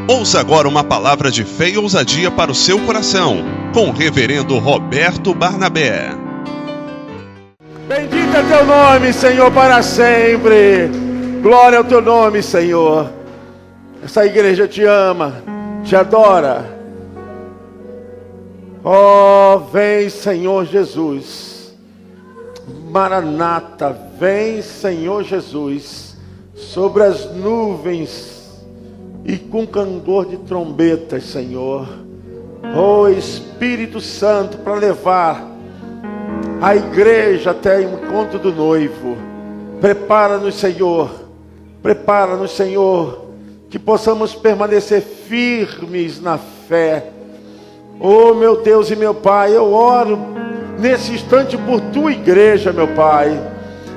Ouça agora uma palavra de fé e ousadia para o seu coração, com o reverendo Roberto Barnabé. Bendito é teu nome, Senhor, para sempre. Glória ao teu nome, Senhor. Essa igreja te ama, te adora. Oh, vem, Senhor Jesus. Maranata, vem, Senhor Jesus, sobre as nuvens e com candor de trombetas, Senhor. Oh, Espírito Santo, para levar a igreja até o encontro do noivo. Prepara-nos, Senhor. Prepara-nos, Senhor, que possamos permanecer firmes na fé. Oh, meu Deus e meu Pai, eu oro nesse instante por tua igreja, meu Pai.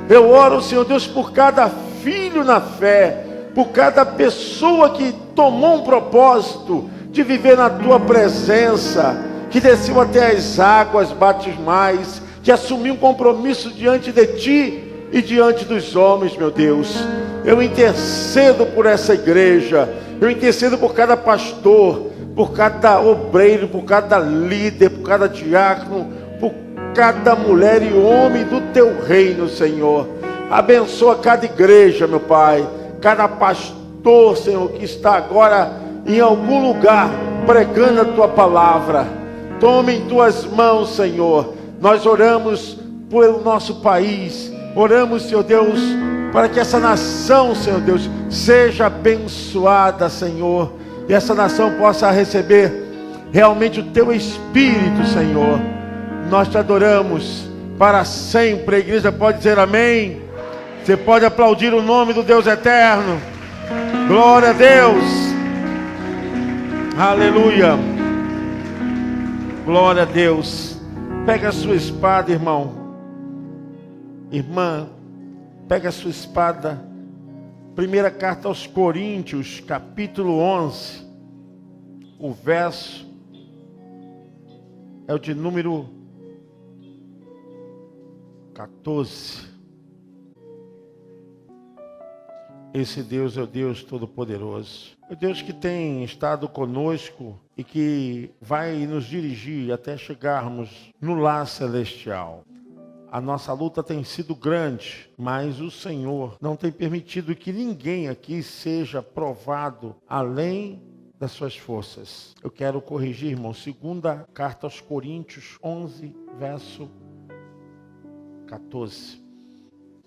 Eu oro, Senhor Deus, por cada filho na fé, por cada pessoa que tomou um propósito de viver na tua presença, que desceu até as águas batismais, que assumiu um compromisso diante de ti e diante dos homens, meu Deus. Eu intercedo por essa igreja, eu intercedo por cada pastor, por cada obreiro, por cada líder, por cada diácono, por cada mulher e homem do teu reino, Senhor. Abençoa cada igreja, meu Pai, cada pastor, Senhor, que está agora em algum lugar pregando a tua palavra. Tome em tuas mãos, Senhor. Nós oramos pelo nosso país, oramos, Senhor Deus, para que essa nação, Senhor Deus, seja abençoada, Senhor, e essa nação possa receber realmente o teu Espírito, Senhor. Nós te adoramos para sempre. A igreja pode dizer amém. Você pode aplaudir o nome do Deus eterno. Glória a Deus. Aleluia. Glória a Deus. Pega a sua espada, irmão. Irmã, pega a sua espada. Primeira carta aos Coríntios, capítulo 11. O verso é o de número 14. Esse Deus é o Deus Todo-Poderoso. É o Deus que tem estado conosco e que vai nos dirigir até chegarmos no lar celestial. A nossa luta tem sido grande, mas o Senhor não tem permitido que ninguém aqui seja provado além das suas forças. Eu quero corrigir, irmão. Segunda carta aos Coríntios 11, verso 14.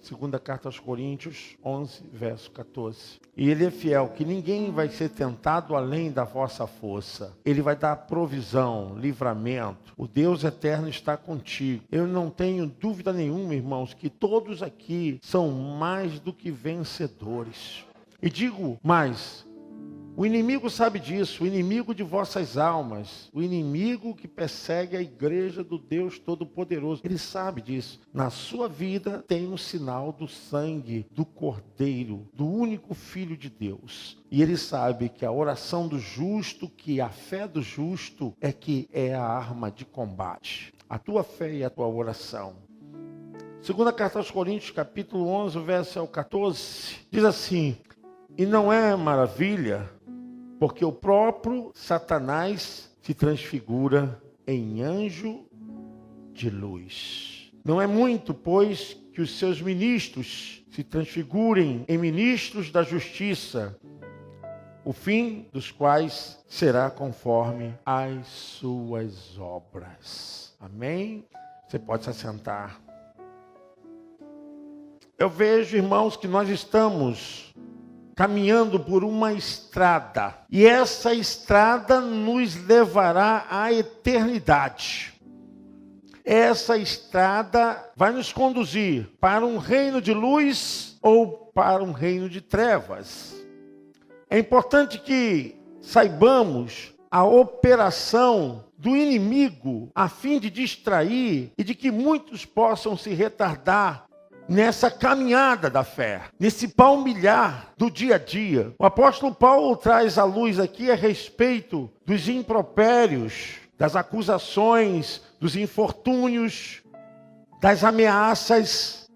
Segunda carta aos Coríntios 11, verso 14. E ele é fiel, que ninguém vai ser tentado além da vossa força. Ele vai dar provisão, livramento. O Deus eterno está contigo. Eu não tenho dúvida nenhuma, irmãos, que todos aqui são mais do que vencedores. E digo mais, o inimigo sabe disso, o inimigo de vossas almas, o inimigo que persegue a igreja do Deus Todo-Poderoso, ele sabe disso. Na sua vida tem um sinal do sangue do Cordeiro, do único Filho de Deus. E ele sabe que a oração do justo, que a fé do justo é que é a arma de combate. A tua fé e a tua oração. Segunda carta aos Coríntios, capítulo 11, verso 14, diz assim: e não é maravilha, porque o próprio Satanás se transfigura em anjo de luz. Não é muito, pois, que os seus ministros se transfigurem em ministros da justiça, o fim dos quais será conforme as suas obras. Amém? Você pode se assentar. Eu vejo, irmãos, que nós estamos caminhando por uma estrada, e essa estrada nos levará à eternidade. Essa estrada vai nos conduzir para um reino de luz ou para um reino de trevas. É importante que saibamos a operação do inimigo a fim de distrair e de que muitos possam se retardar nessa caminhada da fé, nesse palmilhar do dia a dia. O apóstolo Paulo traz à luz aqui a respeito dos impropérios, das acusações, dos infortúnios, das ameaças,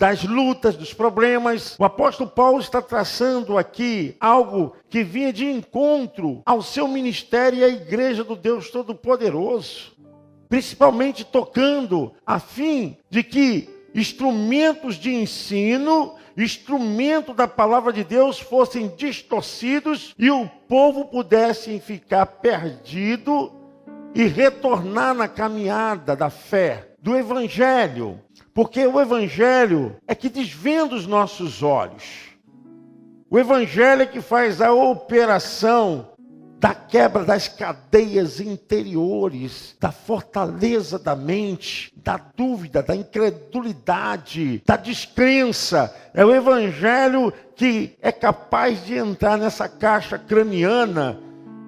das lutas, dos problemas. O apóstolo Paulo está traçando aqui algo que vinha de encontro ao seu ministério e à igreja do Deus Todo-Poderoso. Principalmente tocando a fim de que instrumentos de ensino, instrumento da palavra de Deus fossem distorcidos e o povo pudesse ficar perdido e retornar na caminhada da fé, do Evangelho. Porque o Evangelho é que desvenda os nossos olhos. O Evangelho é que faz a operação da quebra das cadeias interiores, da fortaleza da mente, da dúvida, da incredulidade, da descrença. É o Evangelho que é capaz de entrar nessa caixa craniana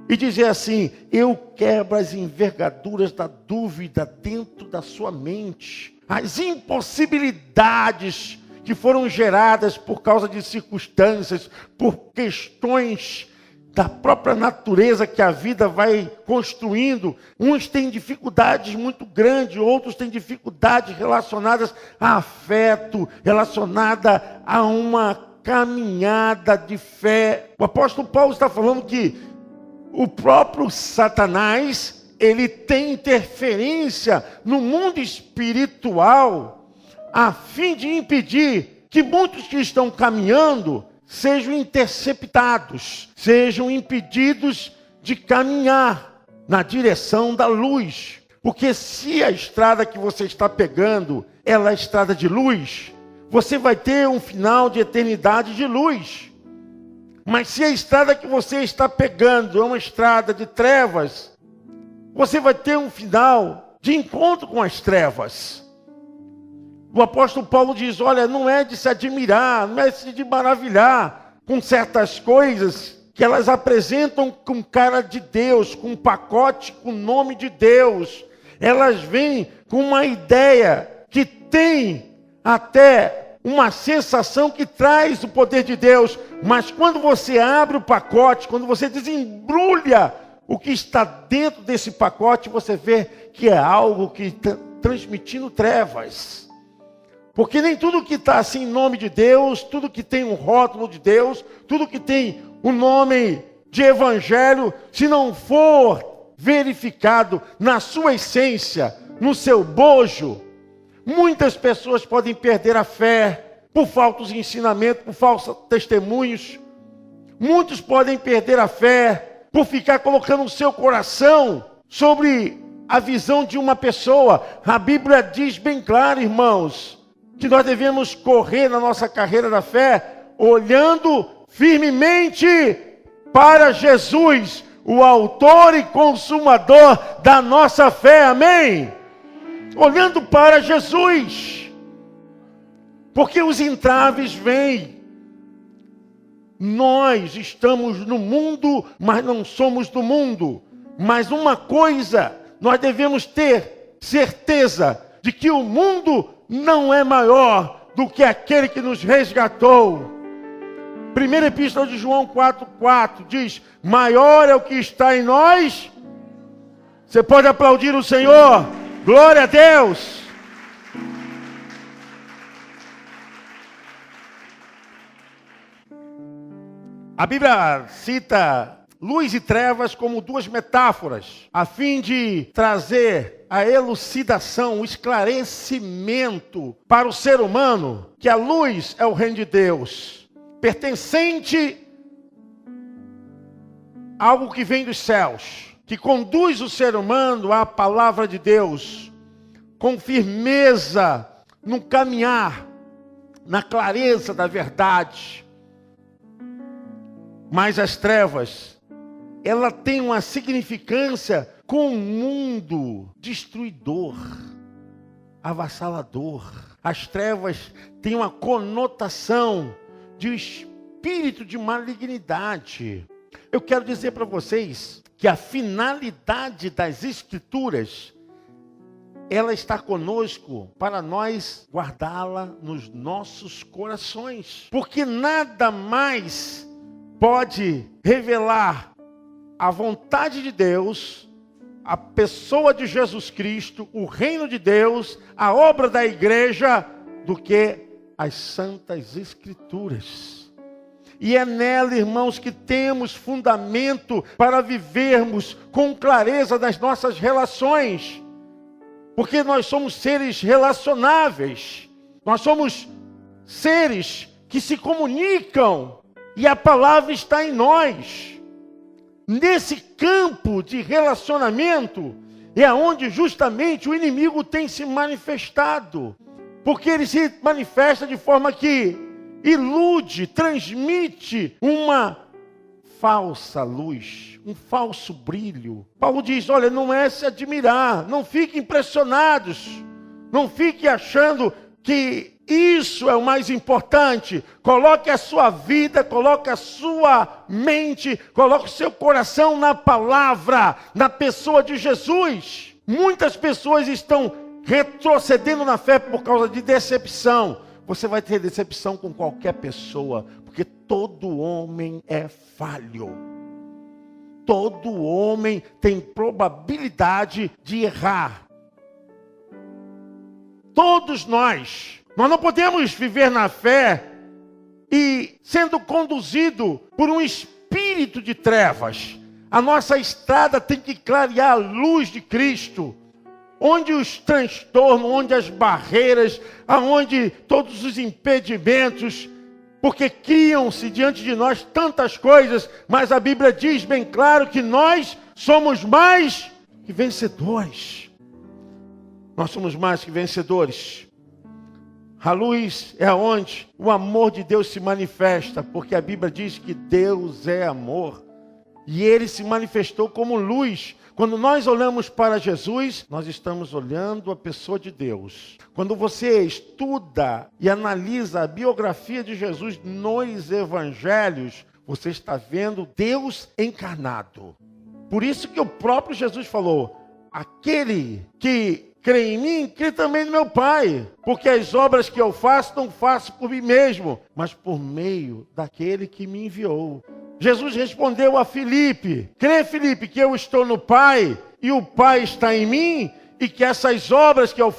e dizer assim: eu quebro as envergaduras da dúvida dentro da sua mente. As impossibilidades que foram geradas por causa de circunstâncias, por questões da própria natureza que a vida vai construindo. Uns têm dificuldades muito grandes, outros têm dificuldades relacionadas a afeto, relacionada a uma caminhada de fé. O apóstolo Paulo está falando que o próprio Satanás, ele tem interferência no mundo espiritual a fim de impedir que muitos que estão caminhando sejam interceptados, sejam impedidos de caminhar na direção da luz. Porque se a estrada que você está pegando, ela é estrada de luz, você vai ter um final de eternidade de luz. Mas se a estrada que você está pegando é uma estrada de trevas, você vai ter um final de encontro com as trevas. O apóstolo Paulo diz: olha, não é de se admirar, não é de maravilhar com certas coisas que elas apresentam com cara de Deus, com um pacote com o nome de Deus. Elas vêm com uma ideia que tem até uma sensação que traz o poder de Deus. Mas quando você abre o pacote, quando você desembrulha o que está dentro desse pacote, você vê que é algo que está transmitindo trevas. Porque nem tudo que está assim em nome de Deus, tudo que tem um rótulo de Deus, tudo que tem um nome de evangelho, se não for verificado na sua essência, no seu bojo, muitas pessoas podem perder a fé por falsos ensinamentos, por falsos testemunhos. Muitos podem perder a fé por ficar colocando o seu coração sobre a visão de uma pessoa. A Bíblia diz bem claro, irmãos, que nós devemos correr na nossa carreira da fé, olhando firmemente para Jesus, o autor e consumador da nossa fé, amém? Olhando para Jesus, porque os entraves vêm. Nós estamos no mundo, mas não somos do mundo. Mas uma coisa, nós devemos ter certeza de que o mundo não é maior do que aquele que nos resgatou. Primeira Epístola de João 4,4 diz: maior é o que está em nós. Você pode aplaudir o Senhor? Glória a Deus! A Bíblia cita luz e trevas como duas metáforas, a fim de trazer a elucidação, o esclarecimento para o ser humano, que a luz é o reino de Deus, pertencente a algo que vem dos céus, que conduz o ser humano à palavra de Deus, com firmeza no caminhar, na clareza da verdade. Mas as trevas, ela tem uma significância com um mundo destruidor, avassalador. As trevas têm uma conotação de espírito de malignidade. Eu quero dizer para vocês que a finalidade das Escrituras, ela está conosco para nós guardá-la nos nossos corações. Porque nada mais pode revelar a vontade de Deus, a pessoa de Jesus Cristo, o reino de Deus, a obra da igreja, do que as Santas Escrituras. E é nela, irmãos, que temos fundamento para vivermos com clareza nas nossas relações. Porque nós somos seres relacionáveis. Nós somos seres que se comunicam. E a palavra está em nós. Nesse campo de relacionamento é onde justamente o inimigo tem se manifestado. Porque ele se manifesta de forma que ilude, transmite uma falsa luz, um falso brilho. Paulo diz, olha, não é se admirar, não fiquem impressionados, não fiquem achando que isso é o mais importante. Coloque a sua vida, coloque a sua mente, coloque o seu coração na palavra, na pessoa de Jesus. Muitas pessoas estão retrocedendo na fé por causa de decepção. Você vai ter decepção com qualquer pessoa, porque todo homem é falho. Todo homem tem probabilidade de errar. Todos nós não podemos viver na fé e sendo conduzido por um espírito de trevas. A nossa estrada tem que clarear a luz de Cristo. Onde os transtornos, onde as barreiras, aonde todos os impedimentos, porque criam-se diante de nós tantas coisas, mas a Bíblia diz bem claro que nós somos mais que vencedores. Nós somos mais que vencedores. A luz é onde o amor de Deus se manifesta, porque a Bíblia diz que Deus é amor. E Ele se manifestou como luz. Quando nós olhamos para Jesus, nós estamos olhando a pessoa de Deus. Quando você estuda e analisa a biografia de Jesus nos evangelhos, você está vendo Deus encarnado. Por isso que o próprio Jesus falou, aquele que crê em mim, crê também no meu Pai. Porque as obras que eu faço, não faço por mim mesmo, mas por meio daquele que me enviou. Jesus respondeu a Filipe, crê, Filipe, que eu estou no Pai e o Pai está em mim e que essas obras que eu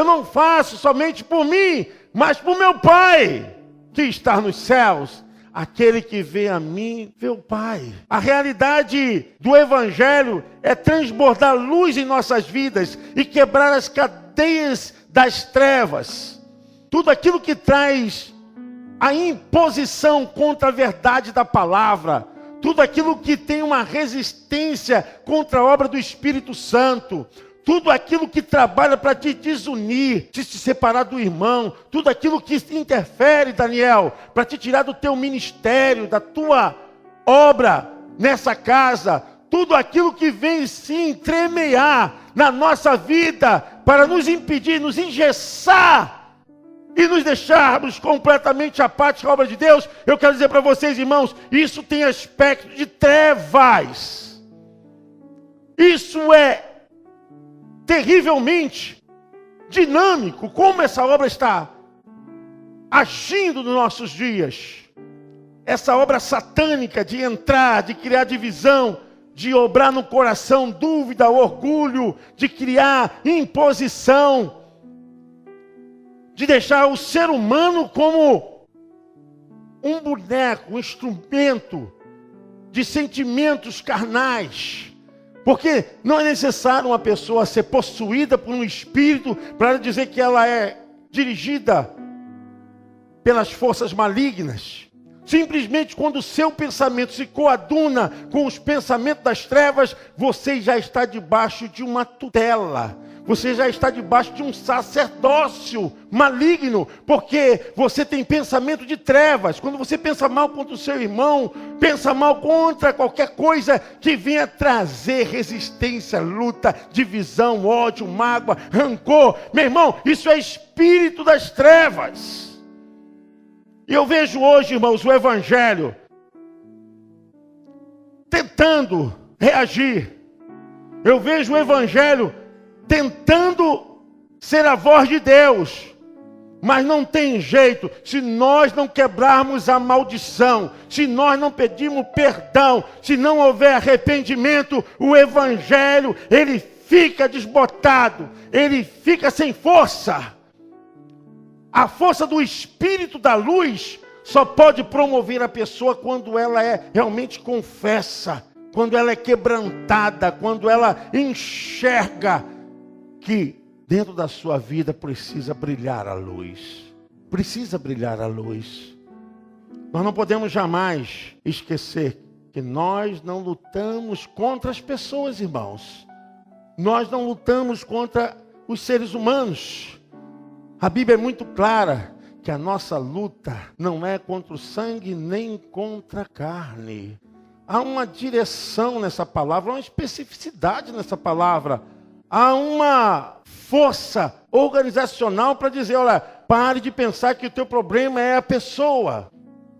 não faço somente por mim, mas por meu Pai que está nos céus. Aquele que vê a mim, vê o Pai. A realidade do Evangelho é transbordar luz em nossas vidas e quebrar as cadeias das trevas. Tudo aquilo que traz a imposição contra a verdade da palavra, tudo aquilo que tem uma resistência contra a obra do Espírito Santo, tudo aquilo que trabalha para te desunir, te se separar do irmão, tudo aquilo que interfere, Daniel, para te tirar do teu ministério, da tua obra nessa casa, tudo aquilo que vem sim tremear na nossa vida para nos impedir, nos engessar e nos deixarmos completamente apáticos à obra de Deus, eu quero dizer para vocês, irmãos, isso tem aspecto de trevas. Isso é terrivelmente dinâmico, como essa obra está agindo nos nossos dias. Essa obra satânica de entrar, de criar divisão, de obrar no coração dúvida, orgulho, de criar imposição, de deixar o ser humano como um boneco, um instrumento de sentimentos carnais. Porque não é necessário uma pessoa ser possuída por um espírito para dizer que ela é dirigida pelas forças malignas. Simplesmente quando o seu pensamento se coaduna com os pensamentos das trevas, você já está debaixo de uma tutela. Você já está debaixo de um sacerdócio maligno, porque você tem pensamento de trevas. Quando você pensa mal contra o seu irmão, pensa mal contra qualquer coisa que venha trazer resistência, luta, divisão, ódio, mágoa, rancor. Meu irmão, isso é espírito das trevas. E eu vejo hoje, irmãos, o Evangelho tentando reagir. Eu vejo o Evangelho tentando ser a voz de Deus, mas não tem jeito. Se nós não quebrarmos a maldição, se nós não pedirmos perdão, se não houver arrependimento, o Evangelho, ele fica desbotado, ele fica sem força. A força do Espírito da luz só pode promover a pessoa quando ela realmente confessa, quando ela é quebrantada, quando ela enxerga que dentro da sua vida precisa brilhar a luz. Precisa brilhar a luz. Nós não podemos jamais esquecer que nós não lutamos contra as pessoas, irmãos. Nós não lutamos contra os seres humanos. A Bíblia é muito clara que a nossa luta não é contra o sangue nem contra a carne. Há uma direção nessa palavra, uma especificidade nessa palavra. Há uma força organizacional para dizer, olha, pare de pensar que o teu problema é a pessoa.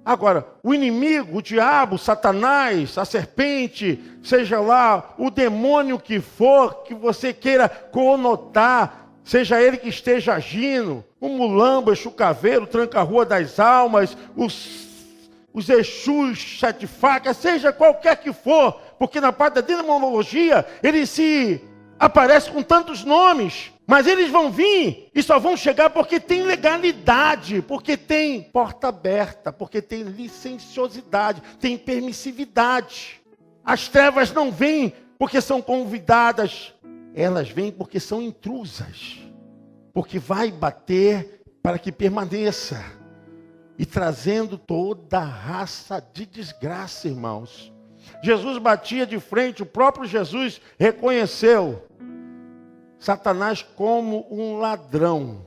Agora, o inimigo, o diabo, Satanás, a serpente, seja lá o demônio que for, que você queira conotar, seja ele que esteja agindo, o mulambo, Exu Caveiro, tranca-rua das almas, os Exus, sete facas, seja qualquer que for, porque na parte da demonologia, ele se aparece com tantos nomes, mas eles vão vir e só vão chegar porque tem legalidade, porque tem porta aberta, porque tem licenciosidade, tem permissividade. As trevas não vêm porque são convidadas, elas vêm porque são intrusas, porque vai bater para que permaneça, e trazendo toda a raça de desgraça, irmãos. Jesus batia de frente, o próprio Jesus reconheceu Satanás como um ladrão.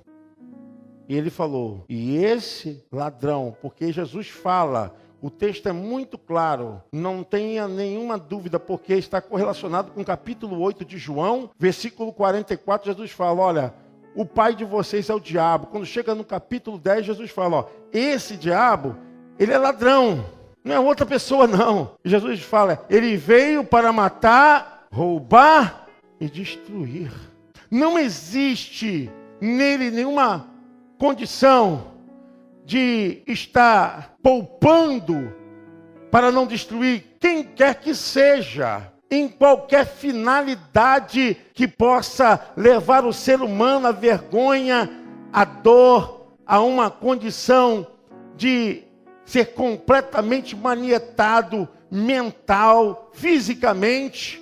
E ele falou, e esse ladrão, porque Jesus fala, o texto é muito claro, não tenha nenhuma dúvida, porque está correlacionado com o capítulo 8 de João, versículo 44, Jesus fala, olha, o pai de vocês é o diabo. Quando chega no capítulo 10, Jesus fala, ó, esse diabo, ele é ladrão, não é outra pessoa não. E Jesus fala, ele veio para matar, roubar e destruir. Não existe nele nenhuma condição de estar poupando para não destruir quem quer que seja, em qualquer finalidade que possa levar o ser humano à vergonha, à dor, a uma condição de ser completamente manietado mental, fisicamente.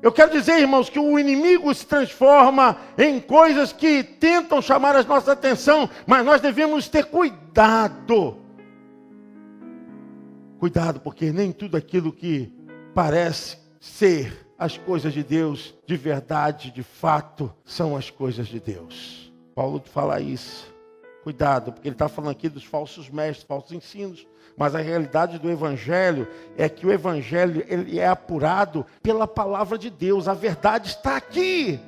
Eu quero dizer, irmãos, que o inimigo se transforma em coisas que tentam chamar a nossa atenção, mas nós devemos ter cuidado. Cuidado, porque nem tudo aquilo que parece ser as coisas de Deus, de verdade, de fato, são as coisas de Deus. Paulo fala isso. Cuidado, porque ele está falando aqui dos falsos mestres, falsos ensinos. Mas a realidade do Evangelho é que o Evangelho ele é apurado pela palavra de Deus. A verdade está aqui.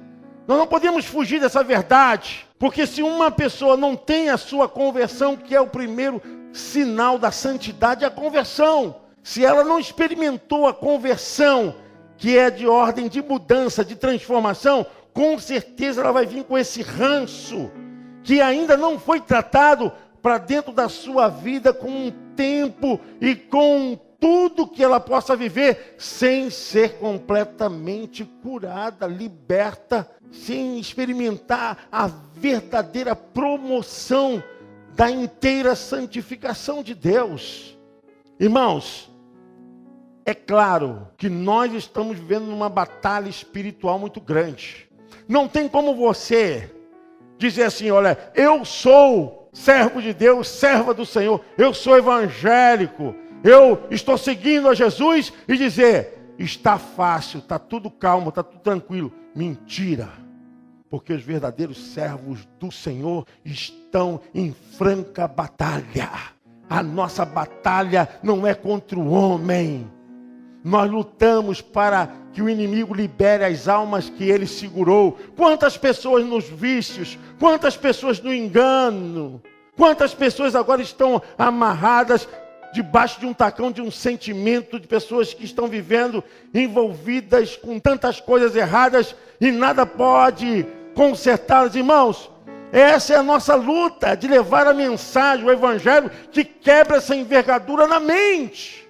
Nós não podemos fugir dessa verdade. Porque se uma pessoa não tem a sua conversão, que é o primeiro sinal da santidade, é a conversão. Se ela não experimentou a conversão, que é de ordem de mudança, de transformação, com certeza ela vai vir com esse ranço, que ainda não foi tratado para dentro da sua vida com um tempo e com tudo que ela possa viver, sem ser completamente curada, liberta, sem experimentar a verdadeira promoção da inteira santificação de Deus. Irmãos, é claro que nós estamos vivendo numa batalha espiritual muito grande. Não tem como você dizer assim, olha, eu sou servo de Deus, serva do Senhor, eu sou evangélico, eu estou seguindo a Jesus e dizer, está fácil, está tudo calmo, está tudo tranquilo. Mentira, porque os verdadeiros servos do Senhor estão em franca batalha. A nossa batalha não é contra o homem. Nós lutamos para que o inimigo libere as almas que ele segurou. Quantas pessoas nos vícios, quantas pessoas no engano, quantas pessoas agora estão amarradas debaixo de um tacão de um sentimento, de pessoas que estão vivendo envolvidas com tantas coisas erradas e nada pode consertá-las. Irmãos, essa é a nossa luta de levar a mensagem, o evangelho que quebra essa envergadura na mente.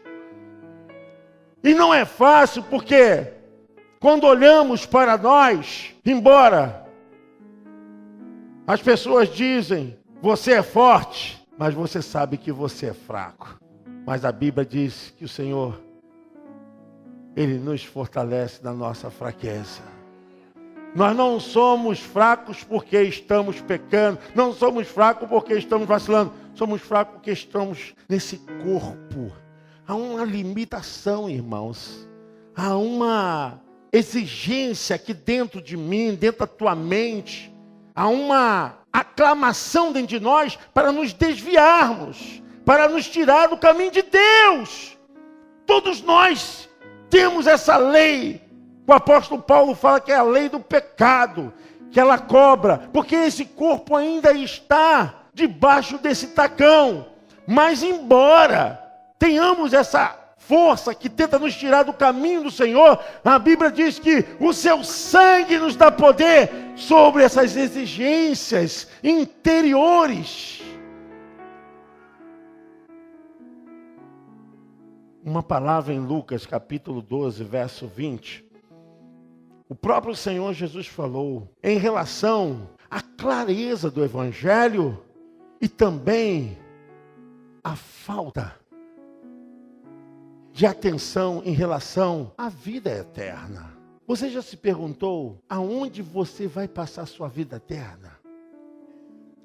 E não é fácil porque quando olhamos para nós, embora As pessoas dizem, você é forte, mas você sabe que você é fraco. Mas a Bíblia diz que o Senhor, Ele nos fortalece na nossa fraqueza. Nós não somos fracos porque estamos pecando, não somos fracos porque estamos vacilando, somos fracos porque estamos nesse corpo. Há uma limitação, irmãos, há uma exigência aqui dentro de mim, dentro da tua mente, há uma aclamação dentro de nós para nos desviarmos, para nos tirar do caminho de Deus. Todos nós temos essa lei. O apóstolo Paulo fala que é a lei do pecado, que ela cobra, porque esse corpo ainda está debaixo desse tacão. Mas embora tenhamos essa força que tenta nos tirar do caminho do Senhor, a Bíblia diz que o seu sangue nos dá poder sobre essas exigências interiores. Uma palavra em Lucas capítulo 12, verso 20. O próprio Senhor Jesus falou em relação à clareza do Evangelho e também a falta de atenção em relação à vida eterna. Você já se perguntou aonde você vai passar a sua vida eterna?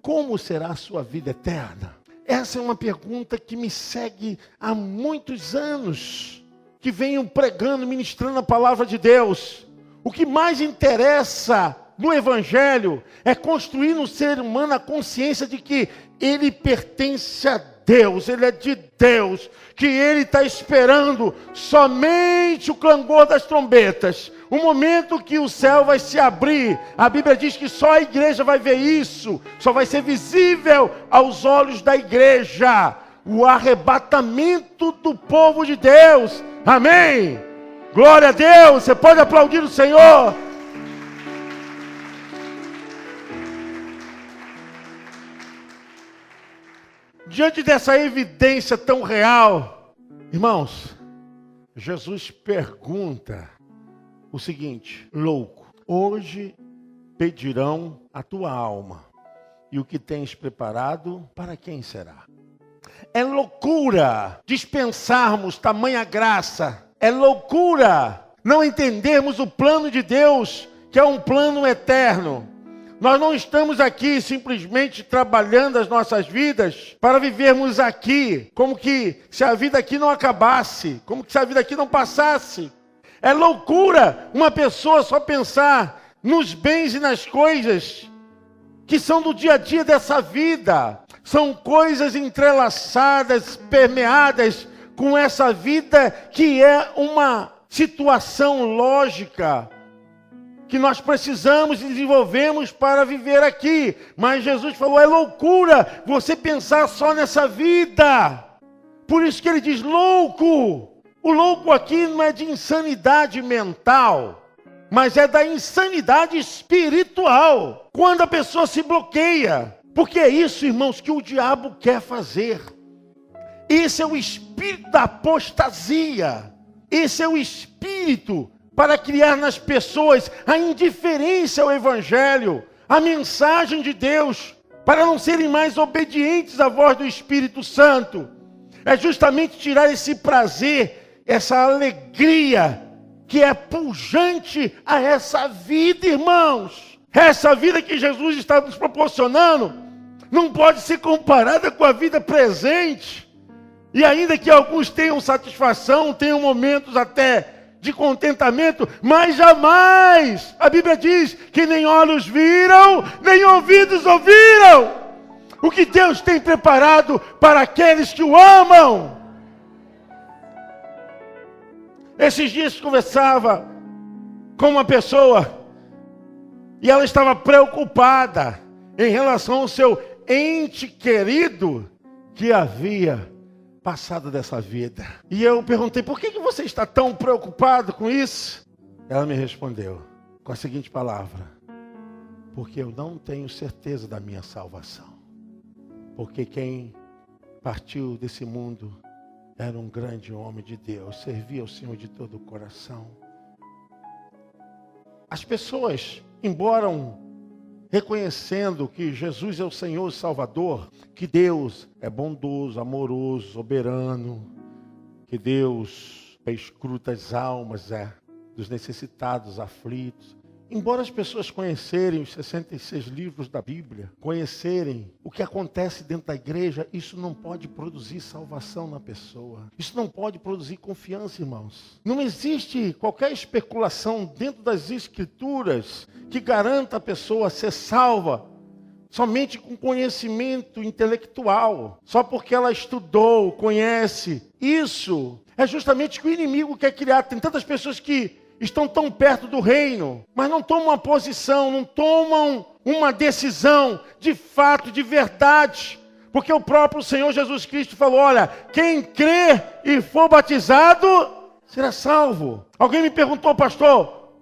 Como será a sua vida eterna? Essa é uma pergunta que me segue há muitos anos, que venho pregando, ministrando a palavra de Deus. O que mais interessa no Evangelho é construir no ser humano a consciência de que ele pertence a Deus, ele é de Deus, que ele está esperando somente o clangor das trombetas, o momento que o céu vai se abrir. A Bíblia diz que só a igreja vai ver isso, só vai ser visível aos olhos da igreja, o arrebatamento do povo de Deus. Amém? Glória a Deus, você pode aplaudir o Senhor. Diante dessa evidência tão real, irmãos, Jesus pergunta o seguinte: louco, hoje pedirão a tua alma, e o que tens preparado, para quem será? É loucura dispensarmos tamanha graça. É loucura não entendermos o plano de Deus, que é um plano eterno. Nós não estamos aqui simplesmente trabalhando as nossas vidas para vivermos aqui, como que se a vida aqui não acabasse, como que se a vida aqui não passasse. É loucura uma pessoa só pensar nos bens e nas coisas que são do dia a dia dessa vida. São coisas entrelaçadas, permeadas com essa vida que é uma situação lógica que nós precisamos e desenvolvemos para viver aqui. Mas Jesus falou, é loucura você pensar só nessa vida. Por isso que ele diz louco. O louco aqui não é de insanidade mental, mas é da insanidade espiritual. Quando a pessoa se bloqueia. Porque é isso, irmãos, que o diabo quer fazer. Esse é o espírito da apostasia. Esse é o espírito para criar nas pessoas a indiferença ao Evangelho, a mensagem de Deus, para não serem mais obedientes à voz do Espírito Santo. É justamente tirar esse prazer, essa alegria que é pujante a essa vida, irmãos. Essa vida que Jesus está nos proporcionando não pode ser comparada com a vida presente. E ainda que alguns tenham satisfação, tenham momentos até de contentamento, mas jamais, a Bíblia diz que nem olhos viram, nem ouvidos ouviram o que Deus tem preparado para aqueles que o amam. Esses dias conversava com uma pessoa e ela estava preocupada em relação ao seu ente querido que havia passado dessa vida. E eu perguntei, por que você está tão preocupado com isso? Ela me respondeu com a seguinte palavra: porque eu não tenho certeza da minha salvação. Porque quem partiu desse mundo era um grande homem de Deus, servia ao Senhor de todo o coração. As pessoas, embora reconhecendo que Jesus é o Senhor e Salvador, que Deus é bondoso, amoroso, soberano, que Deus escruta as almas dos necessitados, aflitos. Embora as pessoas conhecerem os 66 livros da Bíblia, conhecerem o que acontece dentro da igreja, isso não pode produzir salvação na pessoa. Isso não pode produzir confiança, irmãos. Não existe qualquer especulação dentro das Escrituras que garanta a pessoa ser salva somente com conhecimento intelectual, só porque ela estudou, conhece. Isso é justamente o que o inimigo quer criar. Tem tantas pessoas que estão tão perto do reino, mas não tomam uma posição, não tomam uma decisão de fato, de verdade. Porque o próprio Senhor Jesus Cristo falou, olha, quem crer e for batizado, será salvo. Alguém me perguntou, pastor,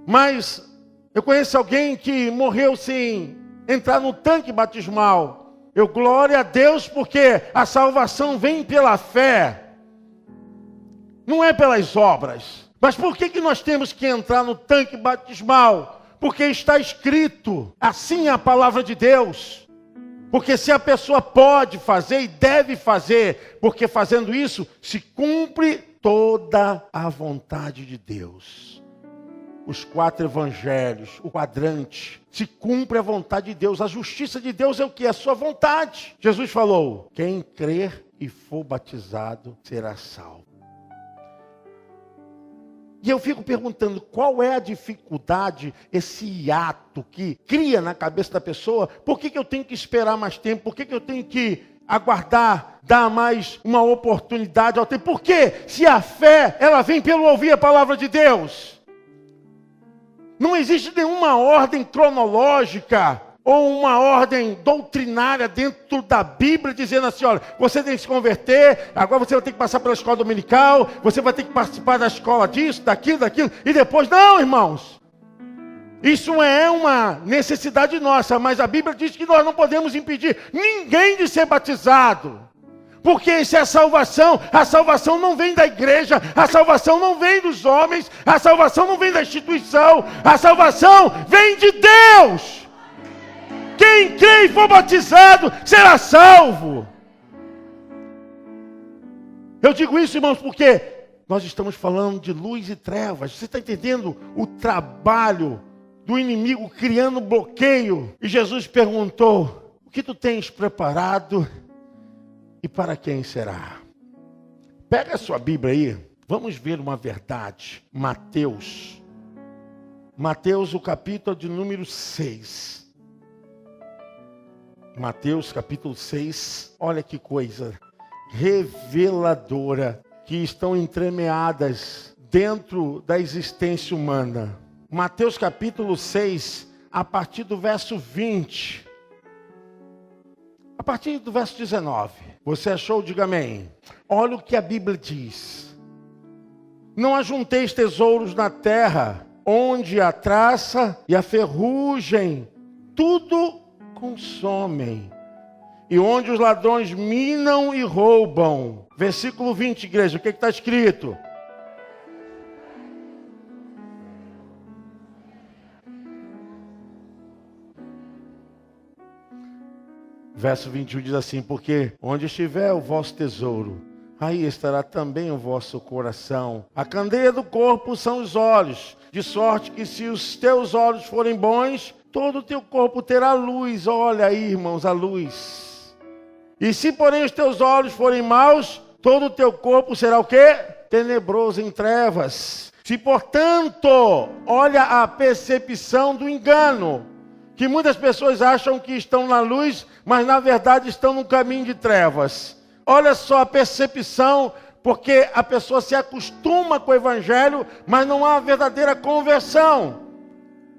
mas eu conheço alguém que morreu sem entrar no tanque batismal. Eu glória a Deus, porque a salvação vem pela fé, não é pelas obras. Mas por que nós temos que entrar no tanque batismal? Porque está escrito, assim é a palavra de Deus. Porque se a pessoa pode fazer e deve fazer, porque fazendo isso se cumpre toda a vontade de Deus. Os 4 evangelhos, o quadrante, se cumpre a vontade de Deus. A justiça de Deus é o que? A sua vontade. Jesus falou, quem crer e for batizado será salvo. E eu fico perguntando, qual é a dificuldade, esse hiato que cria na cabeça da pessoa? Por que eu tenho que esperar mais tempo? Por que eu tenho que aguardar, dar mais uma oportunidade ao tempo? Por quê? Se a fé, ela vem pelo ouvir a palavra de Deus. Não existe nenhuma ordem cronológica ou uma ordem doutrinária dentro da Bíblia dizendo assim, olha, você tem que se converter, agora você vai ter que passar pela escola dominical, você vai ter que participar da escola disso, daquilo, e depois, não, irmãos. Isso é uma necessidade nossa, mas a Bíblia diz que nós não podemos impedir ninguém de ser batizado. Porque isso é a salvação não vem da igreja, a salvação não vem dos homens, a salvação não vem da instituição, a salvação vem de Deus. Quem crê e for batizado será salvo. Eu digo isso, irmãos, porque nós estamos falando de luz e trevas. Você está entendendo o trabalho do inimigo criando bloqueio? E Jesus perguntou, o que tu tens preparado e para quem será? Pega a sua Bíblia aí, vamos ver uma verdade. Mateus, o capítulo de número 6. Mateus capítulo 6, olha que coisa reveladora, que estão entremeadas dentro da existência humana. Mateus capítulo 6, a partir do verso 20, a partir do verso 19. Você achou? Diga amém. Olha o que a Bíblia diz. Não ajunteis tesouros na terra, onde a traça e a ferrugem tudo consomem, e onde os ladrões minam e roubam. Versículo 20, igreja, o que está escrito? Verso 21 diz assim, porque onde estiver o vosso tesouro, aí estará também o vosso coração. A candeia do corpo são os olhos, de sorte que se os teus olhos forem bons, todo o teu corpo terá luz. Olha aí, irmãos, a luz. E se porém os teus olhos forem maus, todo o teu corpo será o quê? Tenebroso, em trevas. Se portanto, olha a percepção do engano, que muitas pessoas acham que estão na luz, mas na verdade estão no caminho de trevas. Olha só a percepção, porque a pessoa se acostuma com o evangelho, mas não há verdadeira conversão.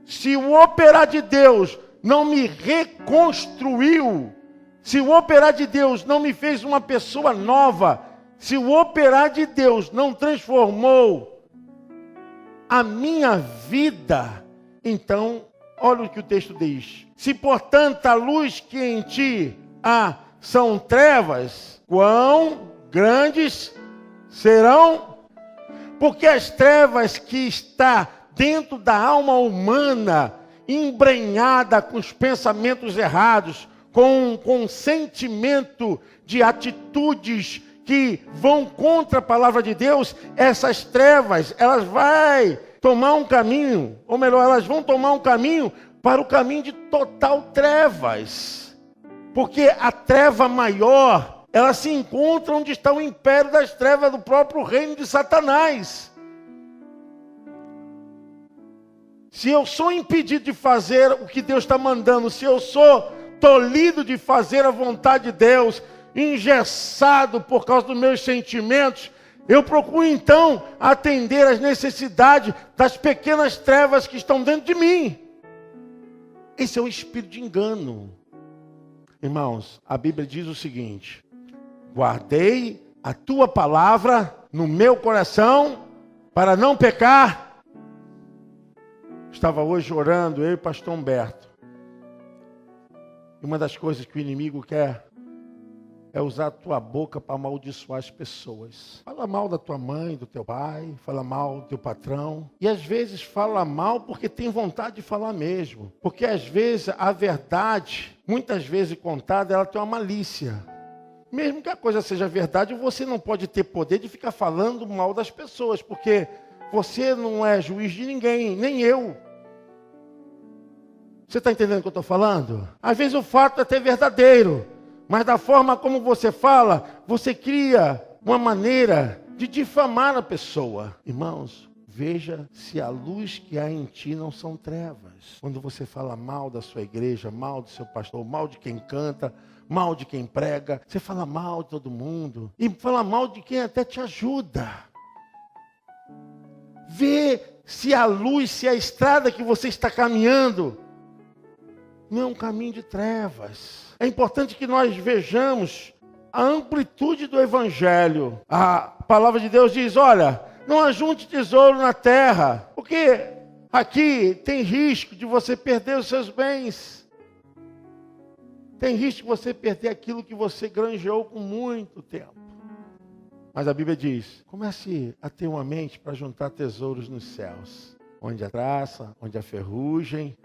Se o operar de Deus não me reconstruiu, se o operar de Deus não me fez uma pessoa nova, se o operar de Deus não transformou a minha vida, então, olha o que o texto diz. Se, portanto, a luz que em ti há são trevas, quão grandes serão? Porque as trevas que está dentro da alma humana embrenhada com os pensamentos errados, com sentimento de atitudes que vão contra a palavra de Deus, essas trevas, elas vão tomar um caminho, ou melhor, elas vão tomar um caminho para o caminho de total trevas. Porque a treva maior, ela se encontra onde está o império das trevas do próprio reino de Satanás. Se eu sou impedido de fazer o que Deus está mandando, se eu sou tolhido de fazer a vontade de Deus, engessado por causa dos meus sentimentos, eu procuro então atender às necessidades das pequenas trevas que estão dentro de mim. Esse é o espírito de engano. Irmãos, a Bíblia diz o seguinte: guardei a tua palavra no meu coração para não pecar. Estava hoje orando, eu e o pastor Humberto. E uma das coisas que o inimigo quer é usar a tua boca para amaldiçoar as pessoas. Fala mal da tua mãe, do teu pai, fala mal do teu patrão. E às vezes fala mal porque tem vontade de falar mesmo. Porque às vezes a verdade, muitas vezes contada, ela tem uma malícia. Mesmo que a coisa seja verdade, você não pode ter poder de ficar falando mal das pessoas, porque você não é juiz de ninguém, nem eu. Você está entendendo o que eu estou falando? Às vezes o fato é até verdadeiro, mas da forma como você fala, você cria uma maneira de difamar a pessoa. Irmãos, veja se a luz que há em ti não são trevas. Quando você fala mal da sua igreja, mal do seu pastor, mal de quem canta, mal de quem prega, você fala mal de todo mundo e fala mal de quem até te ajuda. Vê se a luz, se a estrada que você está caminhando não é um caminho de trevas. É importante que nós vejamos a amplitude do Evangelho. A palavra de Deus diz, olha, não ajunte tesouro na terra, porque aqui tem risco de você perder os seus bens. Tem risco de você perder aquilo que você granjeou com muito tempo. Mas a Bíblia diz, comece a ter uma mente para juntar tesouros nos céus, onde a traça, onde a ferrugem,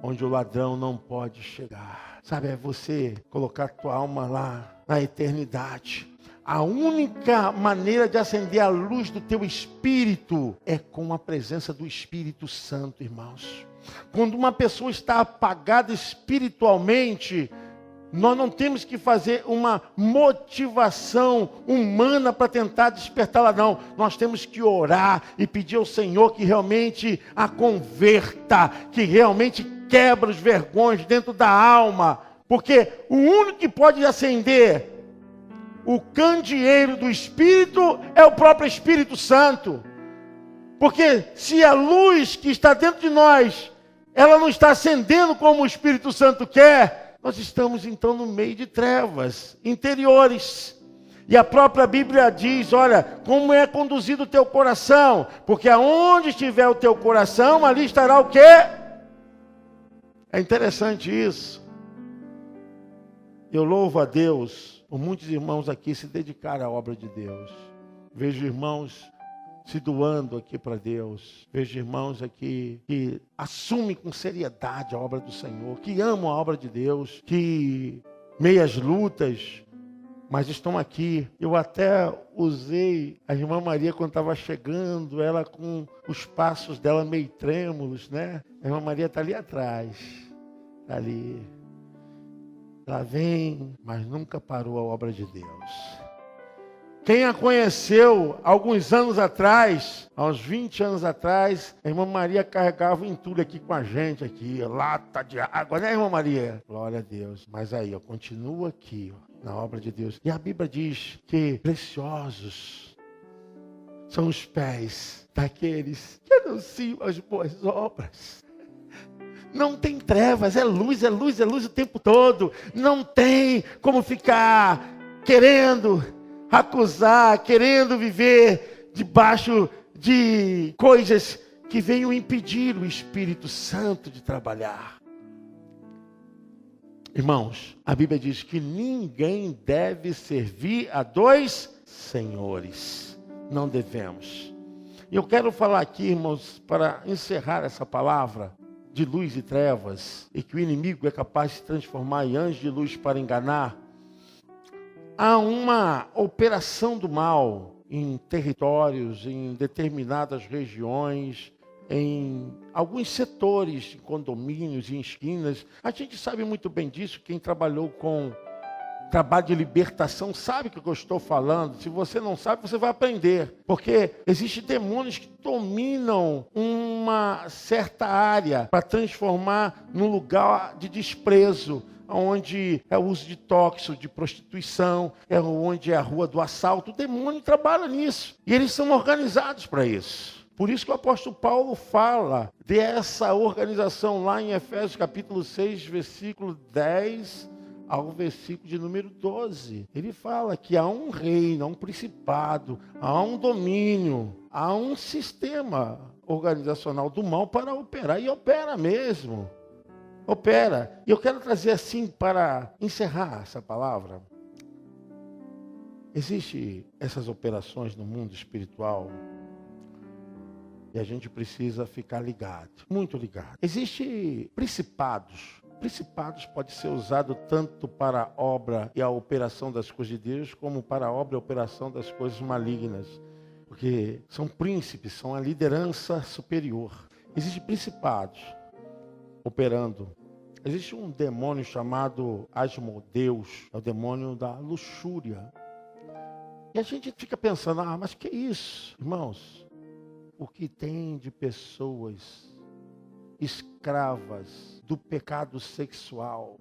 onde o ladrão não pode chegar. Sabe, é você colocar a tua alma lá na eternidade. A única maneira de acender a luz do teu espírito é com a presença do Espírito Santo, irmãos. Quando uma pessoa está apagada espiritualmente, nós não temos que fazer uma motivação humana para tentar despertá-la, não. Nós temos que orar e pedir ao Senhor que realmente a converta, que realmente quebra os vergões dentro da alma. Porque o único que pode acender o candeeiro do Espírito é o próprio Espírito Santo. Porque se a luz que está dentro de nós, ela não está acendendo como o Espírito Santo quer, nós estamos então no meio de trevas interiores. E a própria Bíblia diz, olha, como é conduzido o teu coração, porque aonde estiver o teu coração, ali estará o quê? É interessante isso. Eu louvo a Deus por muitos irmãos aqui se dedicarem à obra de Deus. Vejo irmãos se doando aqui para Deus. Vejo irmãos aqui que assumem com seriedade a obra do Senhor, que amam a obra de Deus, que meias lutas, mas estão aqui. Eu até usei a irmã Maria quando estava chegando, ela com os passos dela meio trêmulos, né? A irmã Maria está ali atrás, está ali. Ela vem, mas nunca parou a obra de Deus. Quem a conheceu alguns anos atrás, há uns 20 anos atrás, a irmã Maria carregava um entulho aqui com a gente, aqui, lata de água, né, irmã Maria? Glória a Deus. Mas aí, ó, continua aqui, ó, na obra de Deus. E a Bíblia diz que preciosos são os pés daqueles que anunciam as boas obras. Não tem trevas, é luz, é luz, é luz o tempo todo. Não tem como ficar querendo acusar, querendo viver debaixo de coisas que venham impedir o Espírito Santo de trabalhar. Irmãos, a Bíblia diz que ninguém deve servir a dois senhores. Não devemos. E eu quero falar aqui, irmãos, para encerrar essa palavra, de luz e trevas, e que o inimigo é capaz de se transformar em anjo de luz para enganar, há uma operação do mal em territórios, em determinadas regiões, em alguns setores, em condomínios e em esquinas. A gente sabe muito bem disso, quem trabalhou com trabalho de libertação sabe o que eu estou falando. Se você não sabe, você vai aprender. Porque existem demônios que dominam uma certa área para transformar num lugar de desprezo, onde é o uso de tóxicos, de prostituição, é onde é a rua do assalto. O demônio trabalha nisso. E eles são organizados para isso. Por isso que o apóstolo Paulo fala dessa organização lá em Efésios capítulo 6, versículo 10 ao versículo de número 12. Ele fala que há um reino, há um principado, há um domínio, há um sistema organizacional do mal para operar. E opera mesmo. Opera. E eu quero trazer assim para encerrar essa palavra. Existem essas operações no mundo espiritual e a gente precisa ficar ligado, muito ligado. Existem principados. Principados pode ser usado tanto para a obra e a operação das coisas de Deus, como para a obra e a operação das coisas malignas. Porque são príncipes, são a liderança superior. Existem principados operando. Existe um demônio chamado Asmodeus, é o demônio da luxúria. E a gente fica pensando, mas que isso? Irmãos, o que tem de pessoas escravas do pecado sexual,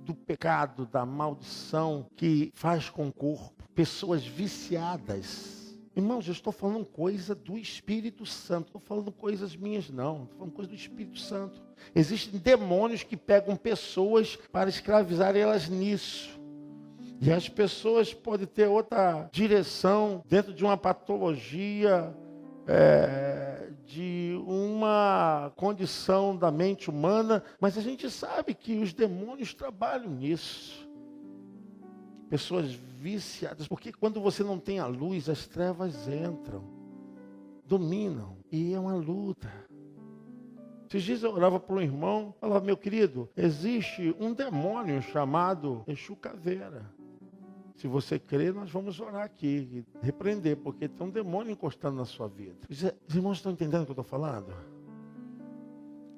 do pecado da maldição que faz com o corpo, pessoas viciadas. Irmãos, eu estou falando coisa do Espírito Santo, não estou falando coisas minhas não, estou falando coisa do Espírito Santo. Existem demônios que pegam pessoas para escravizar elas nisso. E as pessoas podem ter outra direção dentro de uma patologia, de uma condição da mente humana, mas a gente sabe que os demônios trabalham nisso. Pessoas viciadas, porque quando você não tem a luz, as trevas entram, dominam, e é uma luta. Esses dias eu orava para um irmão, falava, meu querido, existe um demônio chamado Exu Caveira. Se você crer, nós vamos orar aqui e repreender, porque tem um demônio encostando na sua vida. Os irmãos estão entendendo o que eu estou falando?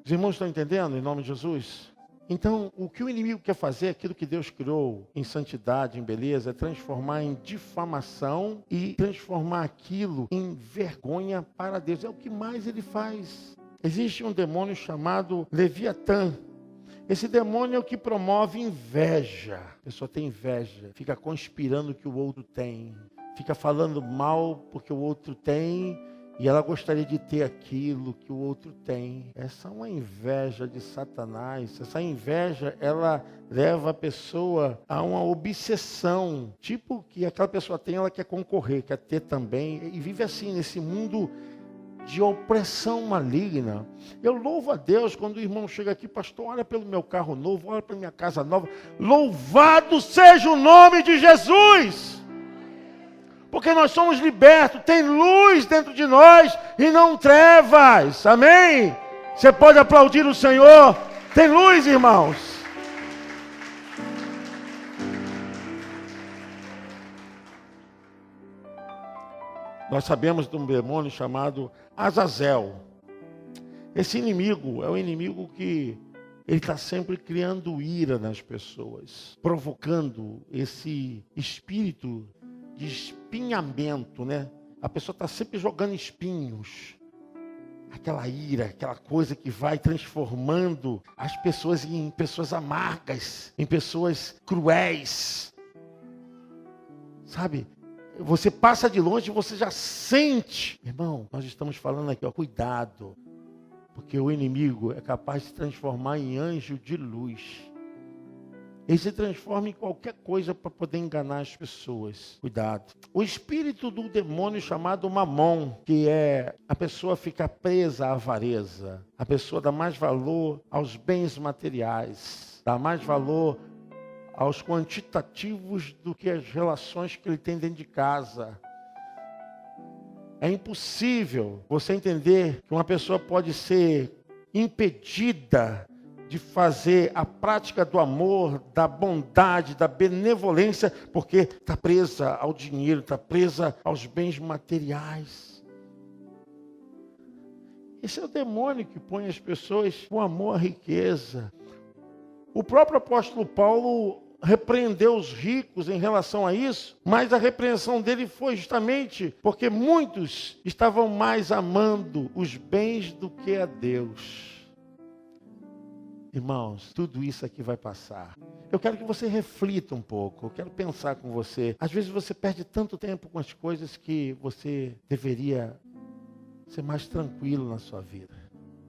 Os irmãos estão entendendo, em nome de Jesus? Então, o que o inimigo quer fazer, aquilo que Deus criou em santidade, em beleza, é transformar em difamação e transformar aquilo em vergonha para Deus. É o que mais ele faz. Existe um demônio chamado Leviatã. Esse demônio é o que promove inveja. A pessoa tem inveja, fica conspirando o que o outro tem, fica falando mal porque o outro tem e ela gostaria de ter aquilo que o outro tem. Essa é uma inveja de Satanás. Essa inveja, ela leva a pessoa a uma obsessão, tipo que aquela pessoa tem, ela quer concorrer, quer ter também, e vive assim nesse mundo de opressão maligna. Eu louvo a Deus quando o irmão chega aqui, pastor, olha pelo meu carro novo, olha pela minha casa nova. Louvado seja o nome de Jesus! Porque nós somos libertos, tem luz dentro de nós e não trevas. Amém? Você pode aplaudir o Senhor? Tem luz, irmãos. Nós sabemos de um demônio chamado Azazel. Esse inimigo é um inimigo que ele está sempre criando ira nas pessoas, provocando esse espírito de espinhamento, né? A pessoa está sempre jogando espinhos. Aquela ira, aquela coisa que vai transformando as pessoas em pessoas amargas, em pessoas cruéis. Sabe? Você passa de longe e você já sente. Irmão, nós estamos falando aqui, cuidado. Porque o inimigo é capaz de se transformar em anjo de luz. Ele se transforma em qualquer coisa para poder enganar as pessoas. Cuidado. O espírito do demônio chamado Mamon, que é a pessoa ficar presa à avareza. A pessoa dá mais valor aos bens materiais. Dá mais valor aos quantitativos do que as relações que ele tem dentro de casa. É impossível você entender que uma pessoa pode ser impedida de fazer a prática do amor, da bondade, da benevolência, porque está presa ao dinheiro, está presa aos bens materiais. Esse é o demônio que põe as pessoas com amor à riqueza. O próprio apóstolo Paulo repreendeu os ricos em relação a isso, mas a repreensão dele foi justamente porque muitos estavam mais amando os bens do que a Deus. Irmãos, tudo isso aqui vai passar. Eu quero que você reflita um pouco, eu quero pensar com você. Às vezes você perde tanto tempo com as coisas que você deveria ser mais tranquilo na sua vida.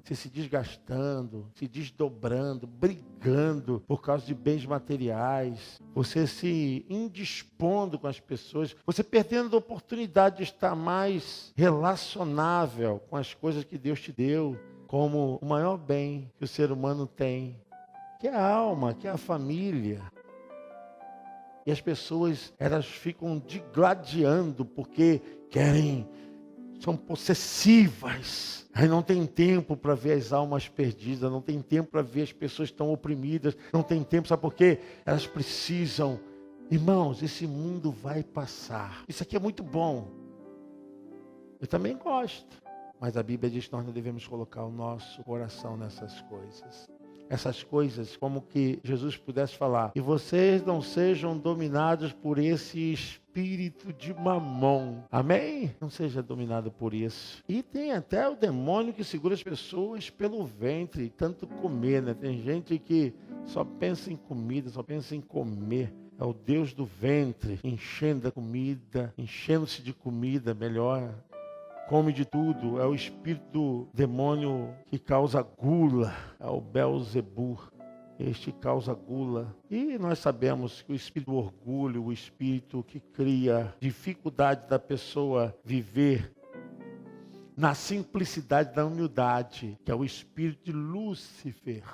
Você se desgastando, se desdobrando, brigando por causa de bens materiais. Você se indispondo com as pessoas. Você perdendo a oportunidade de estar mais relacionável com as coisas que Deus te deu, como o maior bem que o ser humano tem, que é a alma, que é a família. E as pessoas, elas ficam digladiando porque querem, são possessivas. Aí não tem tempo para ver as almas perdidas, não tem tempo para ver as pessoas que estão oprimidas, não tem tempo, sabe por quê? Elas precisam. Irmãos, esse mundo vai passar. Isso aqui é muito bom. Eu também gosto. Mas a Bíblia diz que nós não devemos colocar o nosso coração nessas coisas. Essas coisas, como que Jesus pudesse falar, e vocês não sejam dominados por esse espírito de mamon. Amém? Não seja dominado por isso. E tem até o demônio que segura as pessoas pelo ventre, tanto comer, né? Tem gente que só pensa em comida, só pensa em comer. É o Deus do ventre, enchendo a comida, enchendo-se de comida, melhor. Come de tudo, é o espírito do demônio que causa gula, é o Belzebu, este causa gula. E nós sabemos que o espírito do orgulho, o espírito que cria dificuldade da pessoa viver na simplicidade da humildade, que é o espírito de Lúcifer.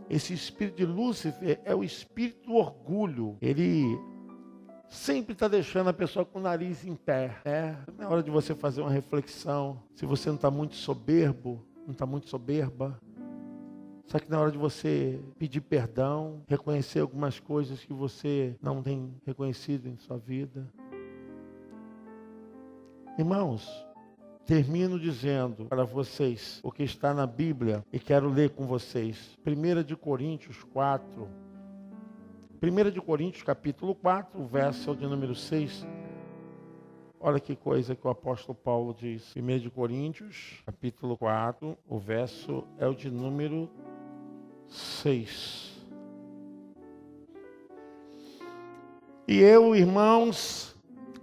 Esse espírito de Lúcifer é o espírito do orgulho, ele sempre está deixando a pessoa com o nariz em pé. Na hora de você fazer uma reflexão, se você não está muito soberbo, não está muito soberba, só que na hora de você pedir perdão, reconhecer algumas coisas que você não tem reconhecido em sua vida. Irmãos, termino dizendo para vocês o que está na Bíblia e quero ler com vocês. 1 Coríntios 4. 1 Coríntios capítulo 4, o verso é o de número 6. Olha que coisa que o apóstolo Paulo diz. 1 Coríntios capítulo 4, o verso é o de número 6. E eu, irmãos,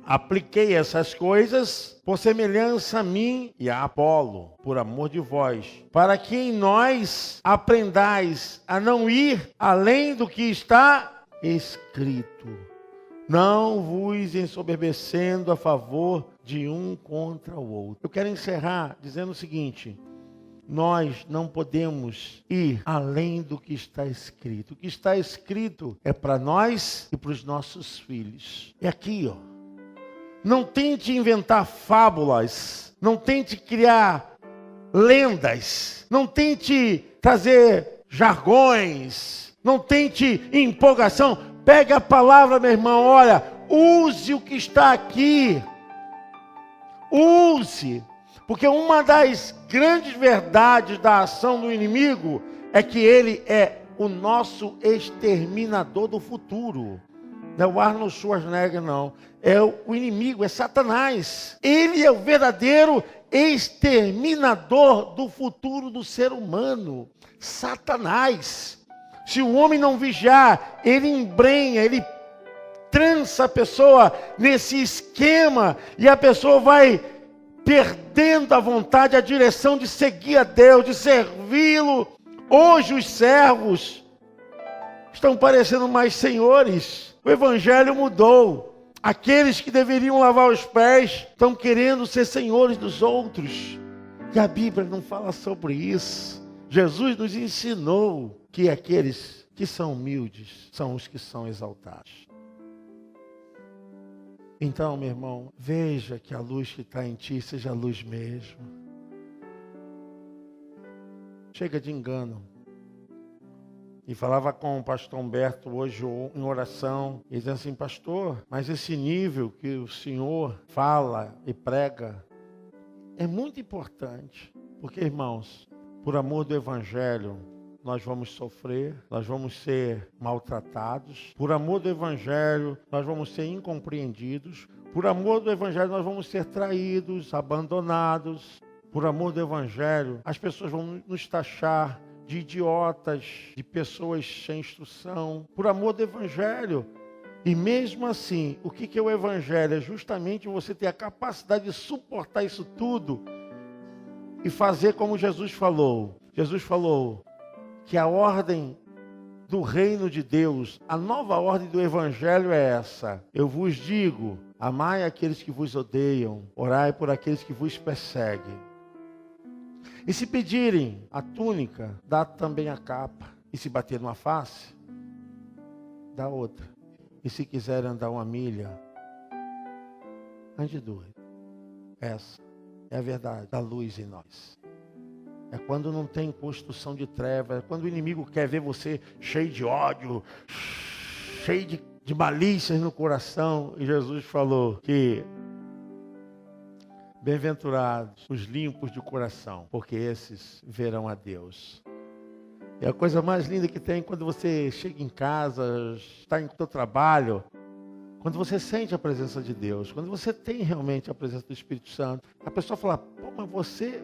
apliquei essas coisas por semelhança a mim e a Apolo, por amor de vós, para que em nós aprendais a não ir além do que está escrito, não vos ensoberbecendo a favor de um contra o outro. Eu quero encerrar dizendo o seguinte: nós não podemos ir além do que está escrito. O que está escrito é para nós e para os nossos filhos. É aqui, ó. Não tente inventar fábulas, não tente criar lendas, não tente trazer jargões, não tente empolgação. Pega a palavra, meu irmão, olha, use o que está aqui. Use. Porque uma das grandes verdades da ação do inimigo é que ele é o nosso exterminador do futuro. Não é o Arnold Schwarzenegger, não. É o inimigo, é Satanás. Ele é o verdadeiro exterminador do futuro do ser humano. Satanás. Se o homem não vigiar, ele embrenha, ele trança a pessoa nesse esquema e a pessoa vai perdendo a vontade, a direção de seguir a Deus, de servi-lo. Hoje os servos estão parecendo mais senhores. O evangelho mudou. Aqueles que deveriam lavar os pés estão querendo ser senhores dos outros. E a Bíblia não fala sobre isso. Jesus nos ensinou que aqueles que são humildes são os que são exaltados. Então, meu irmão, veja que a luz que está em ti seja a luz mesmo. Chega de engano. E falava com o pastor Humberto hoje em oração, e dizendo assim: pastor, mas esse nível que o senhor fala e prega é muito importante. Porque, irmãos, por amor do evangelho, nós vamos sofrer, nós vamos ser maltratados. Por amor do evangelho, nós vamos ser incompreendidos. Por amor do evangelho, nós vamos ser traídos, abandonados. Por amor do evangelho, as pessoas vão nos taxar de idiotas, de pessoas sem instrução, por amor do evangelho. E mesmo assim, o que é o evangelho? É justamente você ter a capacidade de suportar isso tudo e fazer como Jesus falou. Jesus falou que a ordem do reino de Deus, a nova ordem do evangelho é essa: eu vos digo, amai aqueles que vos odeiam, orai por aqueles que vos perseguem. E se pedirem a túnica, dá também a capa. E se bater numa face, dá outra. E se quiserem andar 1 milha, ande 2. Essa é a verdade da luz em nós. É quando não tem construção de trevas, é quando o inimigo quer ver você cheio de ódio, cheio de malícias no coração. E Jesus falou que bem-aventurados os limpos de coração, porque esses verão a Deus. É a coisa mais linda que tem quando você chega em casa, está em seu trabalho, quando você sente a presença de Deus, quando você tem realmente a presença do Espírito Santo. A pessoa fala: pô, mas você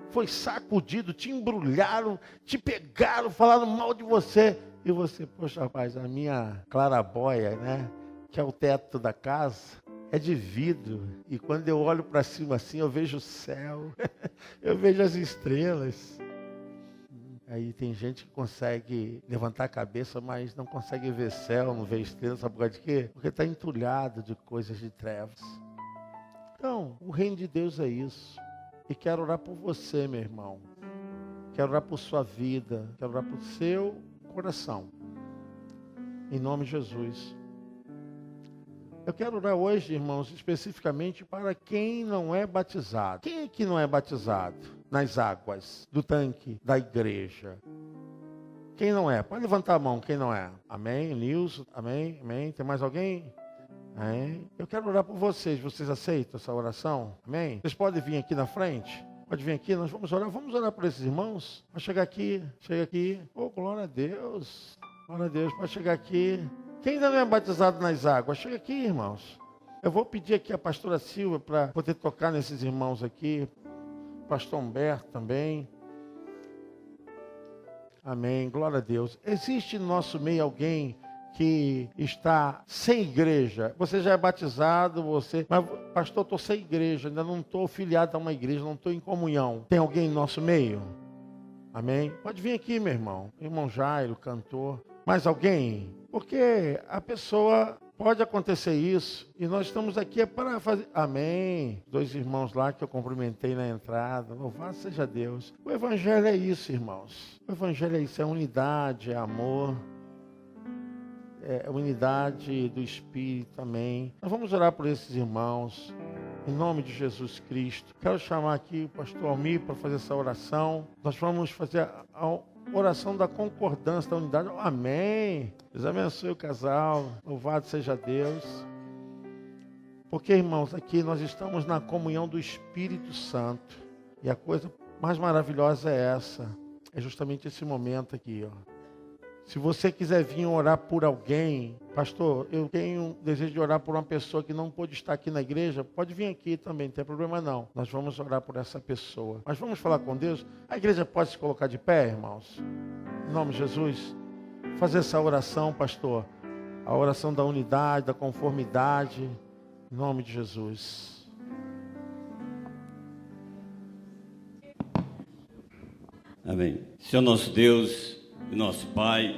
foi sacudido, te embrulharam, te pegaram, falaram mal de você. E você: poxa, rapaz, a minha claraboia, né, que é o teto da casa, é de vidro, e quando eu olho para cima assim, eu vejo o céu, eu vejo as estrelas. Aí tem gente que consegue levantar a cabeça, mas não consegue ver céu, não vê estrelas, sabe por causa de quê? Porque está entulhado de coisas de trevas. Então, o reino de Deus é isso. E quero orar por você, meu irmão. Quero orar por sua vida, quero orar por seu coração. Em nome de Jesus. Eu quero orar hoje, irmãos, especificamente para quem não é batizado. Quem é que não é batizado nas águas do tanque da igreja? Quem não é? Pode levantar a mão, quem não é? Amém, Nilson, amém, amém. Tem mais alguém? Amém. Eu quero orar por vocês. Vocês aceitam essa oração? Amém? Vocês podem vir aqui na frente? Pode vir aqui, nós vamos orar por esses irmãos. Pode chegar aqui, chega aqui. Oh, glória a Deus. Glória a Deus, pode chegar aqui. Quem ainda não é batizado nas águas, chega aqui, irmãos. Eu vou pedir aqui a pastora Silva para poder tocar nesses irmãos aqui. Pastor Humberto também. Amém, glória a Deus. Existe no nosso meio alguém que está sem igreja? Você já é batizado, mas pastor, estou sem igreja, ainda não estou filiado a uma igreja, não estou em comunhão. Tem alguém no nosso meio? Amém? Pode vir aqui, meu irmão. Irmão Jairo, cantor. Mais alguém? Porque a pessoa, pode acontecer isso, e nós estamos aqui para fazer. Amém. 2 irmãos lá que eu cumprimentei na entrada. Louvado seja Deus. O evangelho é isso, irmãos. O evangelho é isso, é unidade, é amor. É unidade do Espírito, amém. Nós vamos orar por esses irmãos, em nome de Jesus Cristo. Quero chamar aqui o pastor Almir para fazer essa oração. Nós vamos fazer a oração da concordância, da unidade. Amém. Deus abençoe o casal. Louvado seja Deus. Porque, irmãos, aqui nós estamos na comunhão do Espírito Santo. E a coisa mais maravilhosa é essa. É justamente esse momento aqui, ó. Se você quiser vir orar por alguém, pastor, eu tenho desejo de orar por uma pessoa que não pôde estar aqui na igreja, pode vir aqui também, não tem problema não. Nós vamos orar por essa pessoa. Mas vamos falar com Deus. A igreja pode se colocar de pé, irmãos? Em nome de Jesus. Fazer essa oração, pastor. A oração da unidade, da conformidade. Em nome de Jesus. Amém. Senhor nosso Deus e nosso Pai,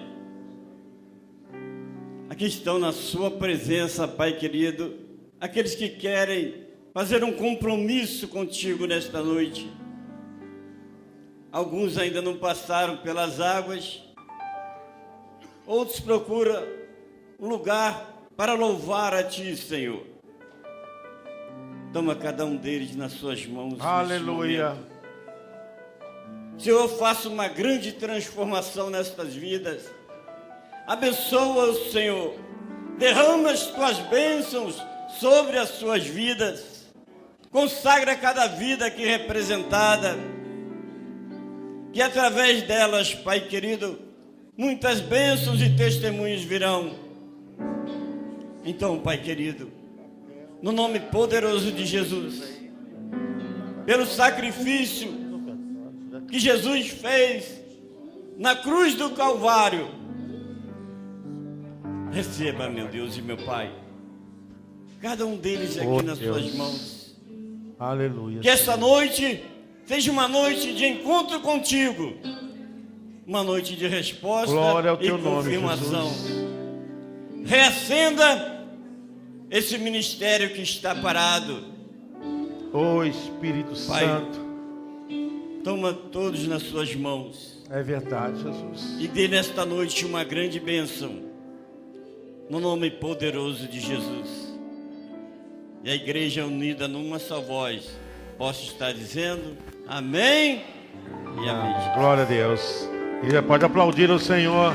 aqui estão na sua presença, Pai querido, aqueles que querem fazer um compromisso contigo nesta noite. Alguns ainda não passaram pelas águas, outros procuram um lugar para louvar a Ti, Senhor. Toma cada um deles nas suas mãos. Aleluia. Senhor, faça uma grande transformação nestas vidas. Abençoa-os, Senhor. Derrama as tuas bênçãos sobre as suas vidas. Consagra cada vida aqui representada. Que através delas, Pai querido, muitas bênçãos e testemunhos virão. Então, Pai querido, no nome poderoso de Jesus, pelo sacrifício que Jesus fez na cruz do Calvário, receba, meu Deus e meu Pai, cada um deles aqui nas suas mãos. Aleluia. Que essa noite seja uma noite de encontro contigo, uma noite de resposta e confirmação. Reacenda esse ministério que está parado. Espírito Pai, Santo, toma todos nas suas mãos. é verdade, Jesus. E dê nesta noite uma grande bênção, no nome poderoso de Jesus. E a igreja unida numa só voz possa estar dizendo amém e amém. Glória a Deus. E pode aplaudir o Senhor.